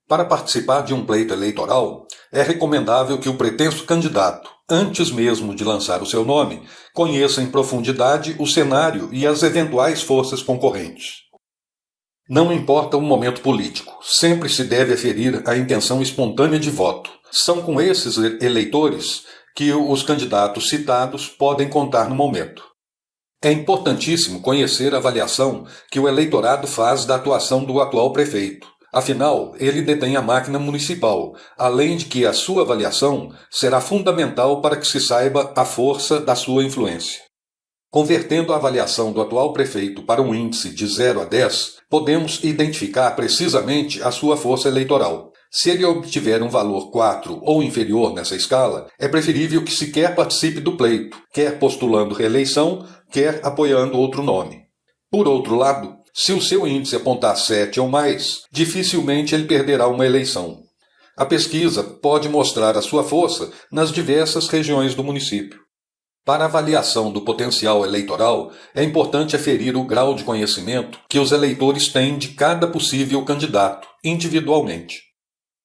Para participar de um pleito eleitoral, é recomendável que o pretenso candidato, antes mesmo de lançar o seu nome, conheça em profundidade o cenário e as eventuais forças concorrentes. Não importa o momento político, sempre se deve aferir a intenção espontânea de voto. São com esses eleitores que os candidatos citados podem contar no momento. É importantíssimo conhecer a avaliação que o eleitorado faz da atuação do atual prefeito. Afinal, ele detém a máquina municipal, além de que a sua avaliação será fundamental para que se saiba a força da sua influência. Convertendo a avaliação do atual prefeito para um índice de 0 a 10, podemos identificar precisamente a sua força eleitoral. Se ele obtiver um valor 4 ou inferior nessa escala, é preferível que sequer participe do pleito, quer postulando reeleição, quer apoiando outro nome. Por outro lado, se o seu índice apontar 7 ou mais, dificilmente ele perderá uma eleição. A pesquisa pode mostrar a sua força nas diversas regiões do município. Para a avaliação do potencial eleitoral, é importante aferir o grau de conhecimento que os eleitores têm de cada possível candidato, individualmente.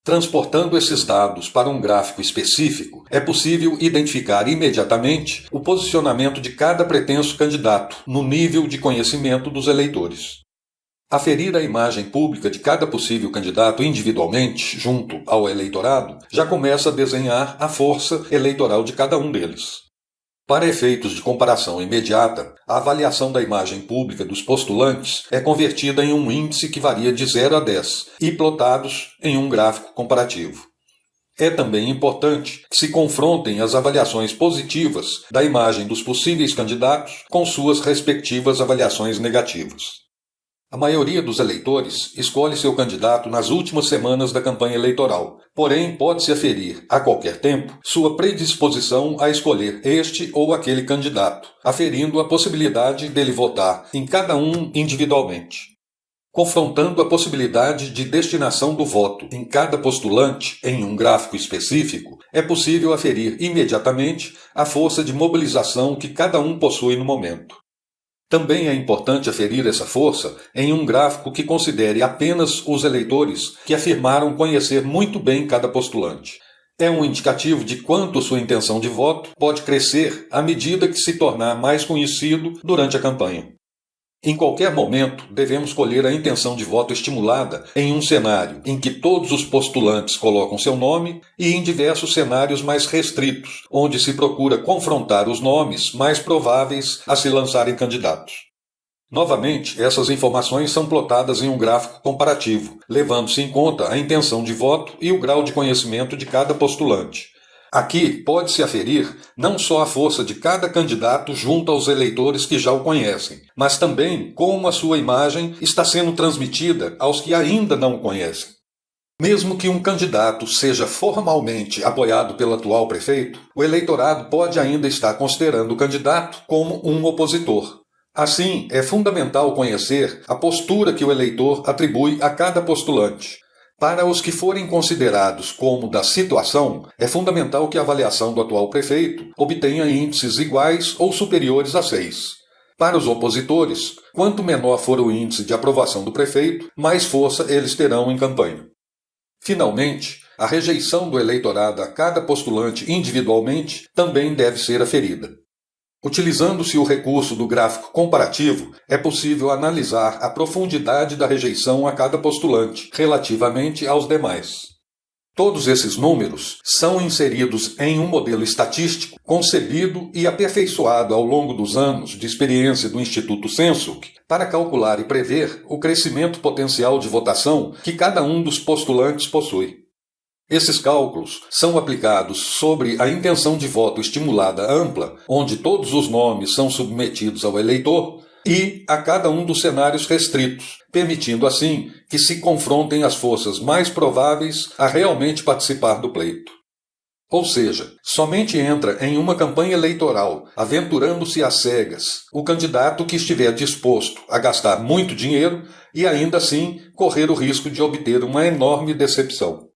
Transportando esses dados para um gráfico específico, é possível identificar imediatamente o posicionamento de cada pretenso candidato no nível de conhecimento dos eleitores. Aferir a imagem pública de cada possível candidato individualmente, junto ao eleitorado, já começa a desenhar a força eleitoral de cada um deles. Para efeitos de comparação imediata, a avaliação da imagem pública dos postulantes é convertida em um índice que varia de 0 a 10 e plotados em um gráfico comparativo. É também importante que se confrontem as avaliações positivas da imagem dos possíveis candidatos com suas respectivas avaliações negativas. A maioria dos eleitores escolhe seu candidato nas últimas semanas da campanha eleitoral, porém pode-se aferir, a qualquer tempo, sua predisposição a escolher este ou aquele candidato, aferindo a possibilidade dele votar em cada um individualmente. Confrontando a possibilidade de destinação do voto em cada postulante em um gráfico específico, é possível aferir imediatamente a força de mobilização que cada um possui no momento. Também é importante aferir essa força em um gráfico que considere apenas os eleitores que afirmaram conhecer muito bem cada postulante. É um indicativo de quanto sua intenção de voto pode crescer à medida que se tornar mais conhecido durante a campanha. Em qualquer momento, devemos colher a intenção de voto estimulada em um cenário em que todos os postulantes colocam seu nome e em diversos cenários mais restritos, onde se procura confrontar os nomes mais prováveis a se lançarem candidatos. Novamente, essas informações são plotadas em um gráfico comparativo, levando-se em conta a intenção de voto e o grau de conhecimento de cada postulante. Aqui pode-se aferir não só a força de cada candidato junto aos eleitores que já o conhecem, mas também como a sua imagem está sendo transmitida aos que ainda não o conhecem. Mesmo que um candidato seja formalmente apoiado pelo atual prefeito, o eleitorado pode ainda estar considerando o candidato como um opositor. Assim, é fundamental conhecer a postura que o eleitor atribui a cada postulante. Para os que forem considerados como da situação, é fundamental que a avaliação do atual prefeito obtenha índices iguais ou superiores a 6. Para os opositores, quanto menor for o índice de aprovação do prefeito, mais força eles terão em campanha. Finalmente, a rejeição do eleitorado a cada postulante individualmente também deve ser aferida. Utilizando-se o recurso do gráfico comparativo, é possível analisar a profundidade da rejeição a cada postulante, relativamente aos demais. Todos esses números são inseridos em um modelo estatístico concebido e aperfeiçoado ao longo dos anos de experiência do Instituto Censuc para calcular e prever o crescimento potencial de votação que cada um dos postulantes possui. Esses cálculos são aplicados sobre a intenção de voto estimulada ampla, onde todos os nomes são submetidos ao eleitor, e a cada um dos cenários restritos, permitindo assim que se confrontem as forças mais prováveis a realmente participar do pleito. Ou seja, somente entra em uma campanha eleitoral, aventurando-se às cegas, o candidato que estiver disposto a gastar muito dinheiro e ainda assim correr o risco de obter uma enorme decepção.